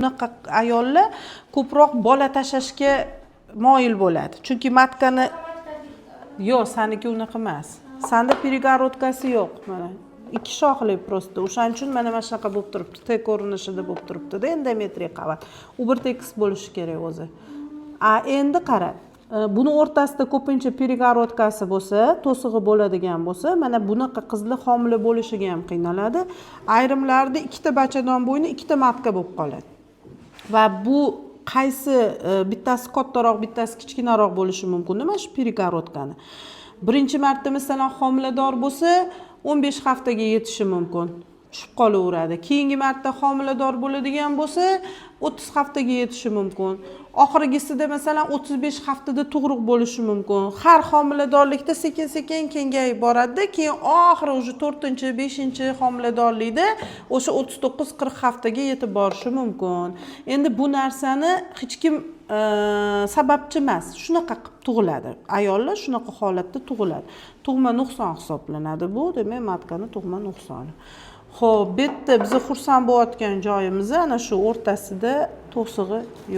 Bunaqa ayollar ko'proq bola tashlashga moyil bo'ladi. Chunki matkani yo'q, saniki unaqa emas. Sanda перегородкасы yo'q mana. Ikki shoxli prosta. O'shaning uchun mana shunaqa bo'lib turibdi. T ko'rinishida bo'lib turibdi-da, endometriy qavat. U bir tekis bo'lishi kerak o'zi. Endi qara. Buni o'rtasida ko'pincha перегородкасы bo'lsa, to'sig'i bo'ladigan bo'lsa, mana bunaqa qizlar homila bo'lishiga ham qiynaladi. Ayrimlarda ikkita bachadon bo'yni, ikkita matka bo'lib qoladi. Va bu qaysi bittasi kattaroq, bittasi kichkinaroq bo'lishi mumkin, mana shu перегородкani. Birinchi marta masalan homilador bo'lsa, 15 haftaga yetishi mumkin. Tushib qolaveradi. Keyingi marta homilador bo'ladigan bo'lsa, 30 haftaga yetishi mumkin. Oxirgisida masalan 35 haftada tug'ruq bo'lishi mumkin. Har homiladorlikda sekin-sekin kengayib boradi, keyin oxiri уже 4-5 homiladorlikda o'sha 39-40 haftaga yetib borishi mumkin. Endi bu narsani hech kim sababchi emas. Shunaqa qilib tug'iladi. Ayollar shunaqa holatda tug'iladi. Tug'ma nuqson hisoblanadi bu, demak matkani tug'ma nuqsoni. Xo'p, bu yerda biz xursand bo'layotgan joyimiz ana shu o'rtasida to'sig'i